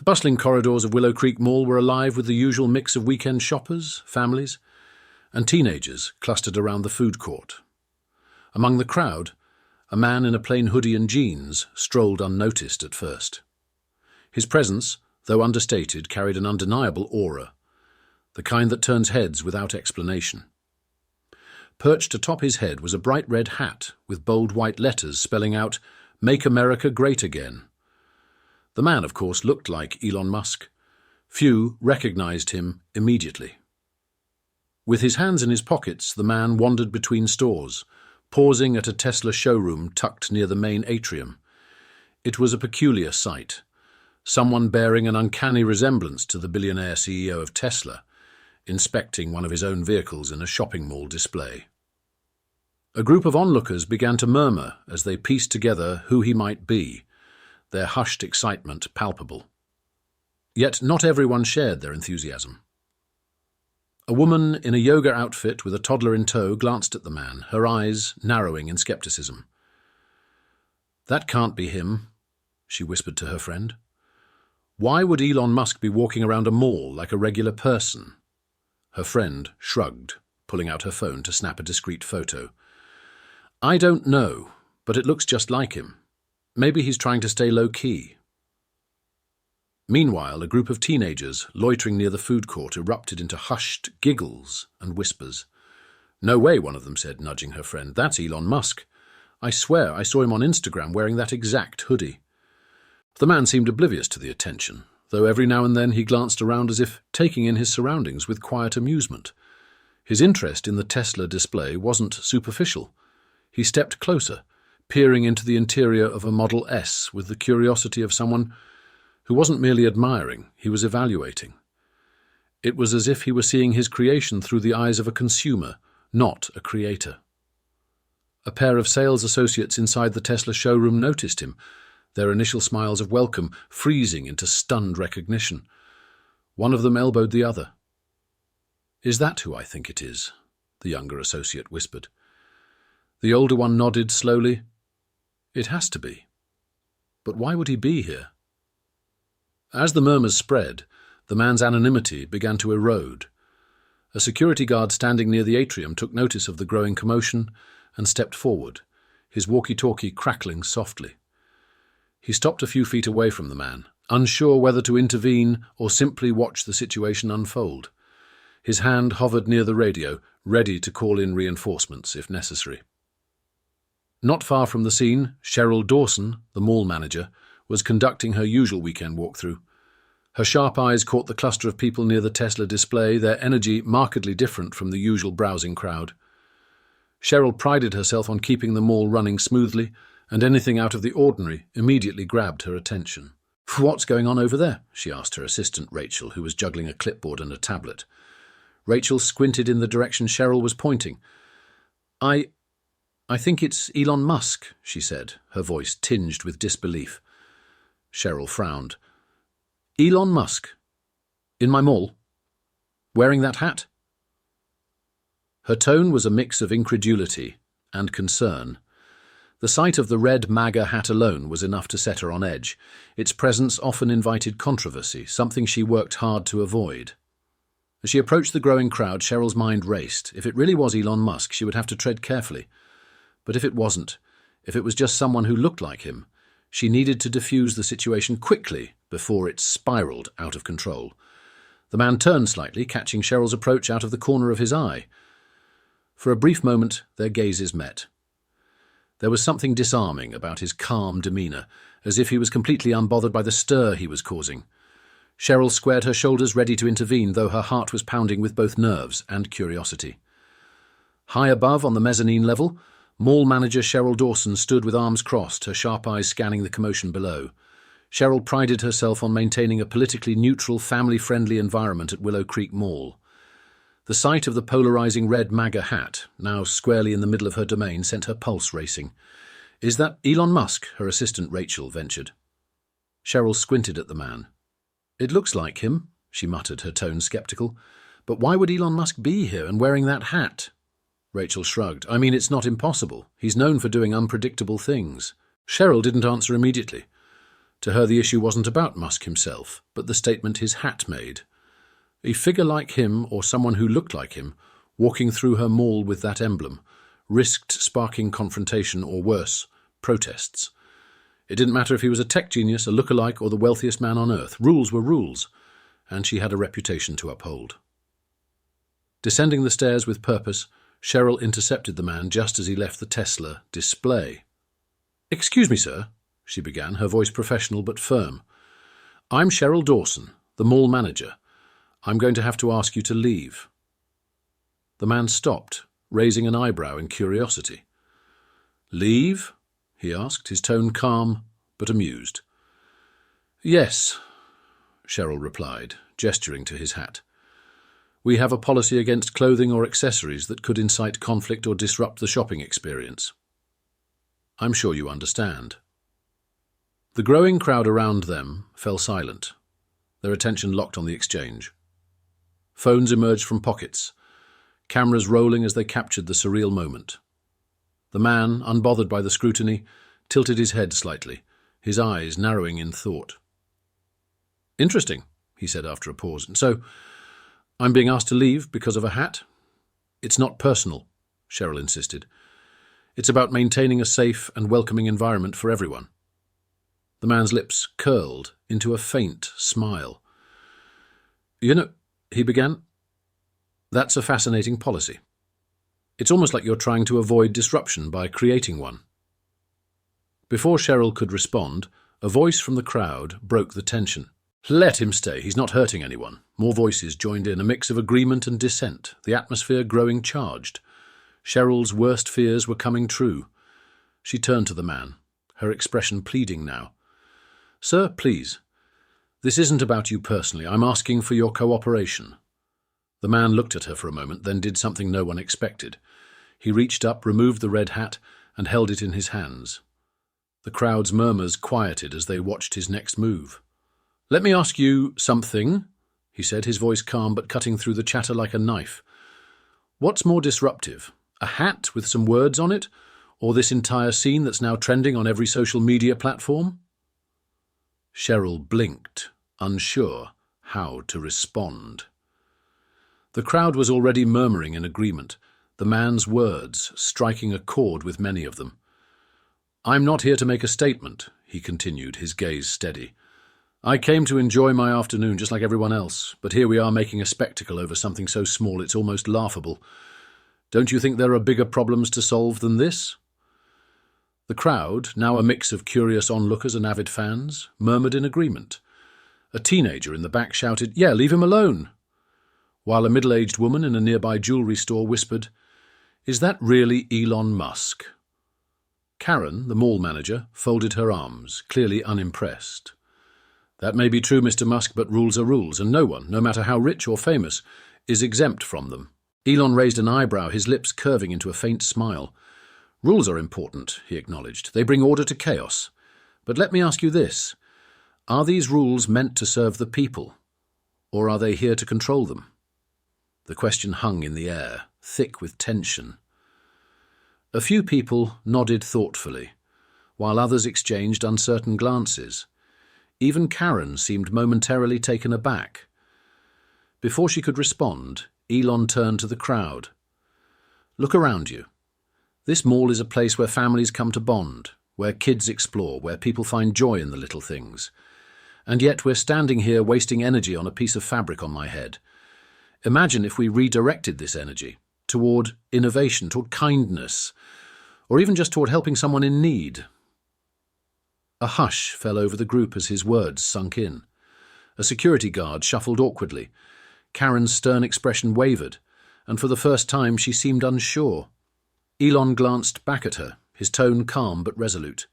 The bustling corridors of Willow Creek Mall were alive with the usual mix of weekend shoppers, families, and teenagers clustered around the food court. Among the crowd, a man in a plain hoodie and jeans strolled unnoticed at first. His presence, though understated, carried an undeniable aura, the kind that turns heads without explanation. Perched atop his head was a bright red hat with bold white letters spelling out, "Make America Great Again." The man, of course, looked like Elon Musk. Few recognized him immediately. With his hands in his pockets, the man wandered between stores, pausing at a Tesla showroom tucked near the main atrium. It was a peculiar sight. Someone bearing an uncanny resemblance to the billionaire CEO of Tesla, inspecting one of his own vehicles in a shopping mall display. A group of onlookers began to murmur as they pieced together who he might be, their hushed excitement palpable. Yet not everyone shared their enthusiasm. A woman in a yoga outfit with a toddler in tow glanced at the man, her eyes narrowing in skepticism. "That can't be him," she whispered to her friend. "Why would Elon Musk be walking around a mall like a regular person?" Her friend shrugged, pulling out her phone to snap a discreet photo. "I don't know, but it looks just like him. Maybe he's trying to stay low-key." Meanwhile, a group of teenagers loitering near the food court erupted into hushed giggles and whispers. "No way," one of them said, nudging her friend. "That's Elon Musk. I swear I saw him on Instagram wearing that exact hoodie." The man seemed oblivious to the attention, though every now and then he glanced around as if taking in his surroundings with quiet amusement. His interest in the Tesla display wasn't superficial. He stepped closer, peering into the interior of a Model S with the curiosity of someone who wasn't merely admiring, he was evaluating. It was as if he were seeing his creation through the eyes of a consumer, not a creator. A pair of sales associates inside the Tesla showroom noticed him, their initial smiles of welcome freezing into stunned recognition. One of them elbowed the other. "Is that who I think it is?" the younger associate whispered. The older one nodded slowly. "It has to be. But why would he be here?" As the murmurs spread, the man's anonymity began to erode. A security guard standing near the atrium took notice of the growing commotion and stepped forward, his walkie-talkie crackling softly. He stopped a few feet away from the man, unsure whether to intervene or simply watch the situation unfold. His hand hovered near the radio, ready to call in reinforcements if necessary. Not far from the scene, Cheryl Dawson, the mall manager, was conducting her usual weekend walkthrough. Her sharp eyes caught the cluster of people near the Tesla display, their energy markedly different from the usual browsing crowd. Cheryl prided herself on keeping the mall running smoothly, and anything out of the ordinary immediately grabbed her attention. "What's going on over there?" she asked her assistant Rachel, who was juggling a clipboard and a tablet. Rachel squinted in the direction Cheryl was pointing. I think it's Elon Musk," she said, her voice tinged with disbelief. Cheryl frowned. "Elon Musk? In my mall? Wearing that hat?" Her tone was a mix of incredulity and concern. The sight of the red MAGA hat alone was enough to set her on edge. Its presence often invited controversy, something she worked hard to avoid. As she approached the growing crowd, Cheryl's mind raced. If it really was Elon Musk, she would have to tread carefully. But if it wasn't, if it was just someone who looked like him, she needed to defuse the situation quickly before it spiraled out of control. The man turned slightly, catching Cheryl's approach out of the corner of his eye. For a brief moment, their gazes met. There was something disarming about his calm demeanour, as if he was completely unbothered by the stir he was causing. Cheryl squared her shoulders, ready to intervene, though her heart was pounding with both nerves and curiosity. High above, on the mezzanine level, mall manager Cheryl Dawson stood with arms crossed, her sharp eyes scanning the commotion below. Cheryl prided herself on maintaining a politically neutral, family-friendly environment at Willow Creek Mall. The sight of the polarizing red MAGA hat, now squarely in the middle of her domain, sent her pulse racing. "Is that Elon Musk?" her assistant Rachel ventured. Cheryl squinted at the man. "It looks like him," she muttered, her tone skeptical. "But why would Elon Musk be here and wearing that hat?" Rachel shrugged. "I mean, it's not impossible. He's known for doing unpredictable things." Cheryl didn't answer immediately. To her the issue wasn't about Musk himself, but the statement his hat made. A figure like him, or someone who looked like him, walking through her mall with that emblem, risked sparking confrontation or worse, protests. It didn't matter if he was a tech genius, a lookalike, or the wealthiest man on earth. Rules were rules, and she had a reputation to uphold. Descending the stairs with purpose, Cheryl intercepted the man just as he left the Tesla display. "Excuse me, sir," she began, her voice professional but firm. "I'm Cheryl Dawson, the mall manager. I'm going to have to ask you to leave." The man stopped, raising an eyebrow in curiosity. "Leave?" he asked, his tone calm but amused. "Yes," Cheryl replied, gesturing to his hat. "We have a policy against clothing or accessories that could incite conflict or disrupt the shopping experience. I'm sure you understand." The growing crowd around them fell silent, their attention locked on the exchange. Phones emerged from pockets, cameras rolling as they captured the surreal moment. The man, unbothered by the scrutiny, tilted his head slightly, his eyes narrowing in thought. "Interesting," he said after a pause. "So, I'm being asked to leave because of a hat?" "It's not personal," Cheryl insisted. "It's about maintaining a safe and welcoming environment for everyone." The man's lips curled into a faint smile. "You know," he began, "that's a fascinating policy. It's almost like you're trying to avoid disruption by creating one." Before Cheryl could respond, a voice from the crowd broke the tension. "Let him stay, he's not hurting anyone." More voices joined in, a mix of agreement and dissent, the atmosphere growing charged. Cheryl's worst fears were coming true. She turned to the man, her expression pleading now. "Sir, please. This isn't about you personally. I'm asking for your cooperation." The man looked at her for a moment, then did something no one expected. He reached up, removed the red hat, and held it in his hands. The crowd's murmurs quieted as they watched his next move. "Let me ask you something," he said, his voice calm but cutting through the chatter like a knife. "What's more disruptive, a hat with some words on it, or this entire scene that's now trending on every social media platform?" Cheryl blinked, unsure how to respond. The crowd was already murmuring in agreement, the man's words striking a chord with many of them. "I'm not here to make a statement," he continued, his gaze steady. "I came to enjoy my afternoon just like everyone else, but here we are making a spectacle over something so small it's almost laughable. Don't you think there are bigger problems to solve than this?" The crowd, now a mix of curious onlookers and avid fans, murmured in agreement. A teenager in the back shouted, "Yeah, leave him alone," while a middle-aged woman in a nearby jewellery store whispered, "Is that really Elon Musk?" Karen, the mall manager, folded her arms, clearly unimpressed. "That may be true, Mr. Musk, but rules are rules, and no one, no matter how rich or famous, is exempt from them." Elon raised an eyebrow, his lips curving into a faint smile. "Rules are important," he acknowledged. "They bring order to chaos. But let me ask you this. Are these rules meant to serve the people, or are they here to control them?" The question hung in the air, thick with tension. A few people nodded thoughtfully, while others exchanged uncertain glances. Even Karen seemed momentarily taken aback. Before she could respond, Elon turned to the crowd. "Look around you. This mall is a place where families come to bond, where kids explore, where people find joy in the little things. And yet we're standing here wasting energy on a piece of fabric on my head. Imagine if we redirected this energy toward innovation, toward kindness, or even just toward helping someone in need." A hush fell over the group as his words sunk in. A security guard shuffled awkwardly. Karen's stern expression wavered, and for the first time she seemed unsure. Elon glanced back at her, his tone calm but resolute.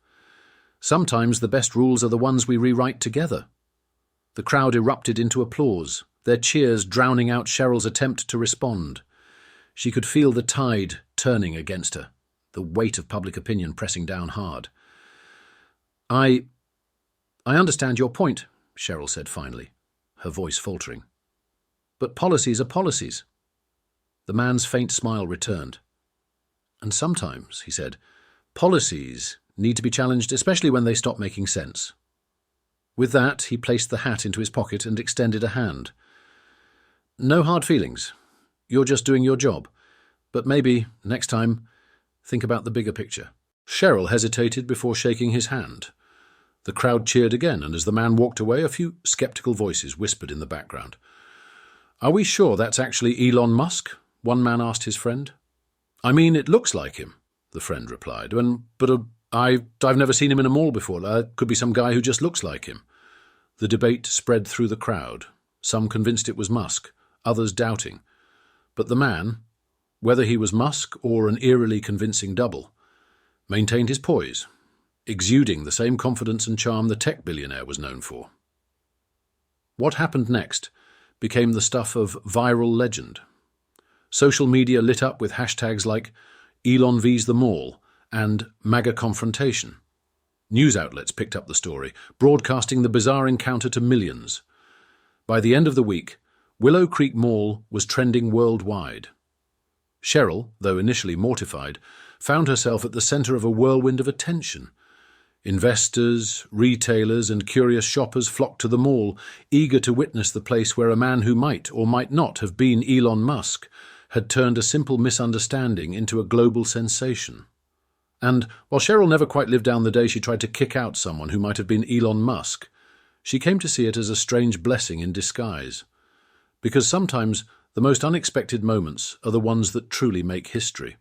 "Sometimes the best rules are the ones we rewrite together." The crowd erupted into applause, their cheers drowning out Cheryl's attempt to respond. She could feel the tide turning against her, the weight of public opinion pressing down hard. I understand your point," Cheryl said finally, her voice faltering. "But policies are policies." The man's faint smile returned. "And sometimes," he said, "policies need to be challenged, especially when they stop making sense." With that, he placed the hat into his pocket and extended a hand. "No hard feelings. You're just doing your job. But maybe, next time, think about the bigger picture." Cheryl hesitated before shaking his hand. The crowd cheered again, and as the man walked away, a few sceptical voices whispered in the background. "Are we sure that's actually Elon Musk?" one man asked his friend. "I mean, it looks like him," the friend replied. I've never seen him in a mall before. Could be some guy who just looks like him." The debate spread through the crowd. Some convinced it was Musk, others doubting. But the man, whether he was Musk or an eerily convincing double, maintained his poise, exuding the same confidence and charm the tech billionaire was known for. What happened next became the stuff of viral legend. Social media lit up with hashtags like Elon vs the Mall and MAGA confrontation. News outlets picked up the story, broadcasting the bizarre encounter to millions. By the end of the week, Willow Creek Mall was trending worldwide. Cheryl, though initially mortified, found herself at the center of a whirlwind of attention. Investors, retailers, and curious shoppers flocked to the mall, eager to witness the place where a man who might or might not have been Elon Musk had turned a simple misunderstanding into a global sensation. And while Cheryl never quite lived down the day she tried to kick out someone who might have been Elon Musk, she came to see it as a strange blessing in disguise. Because sometimes the most unexpected moments are the ones that truly make history.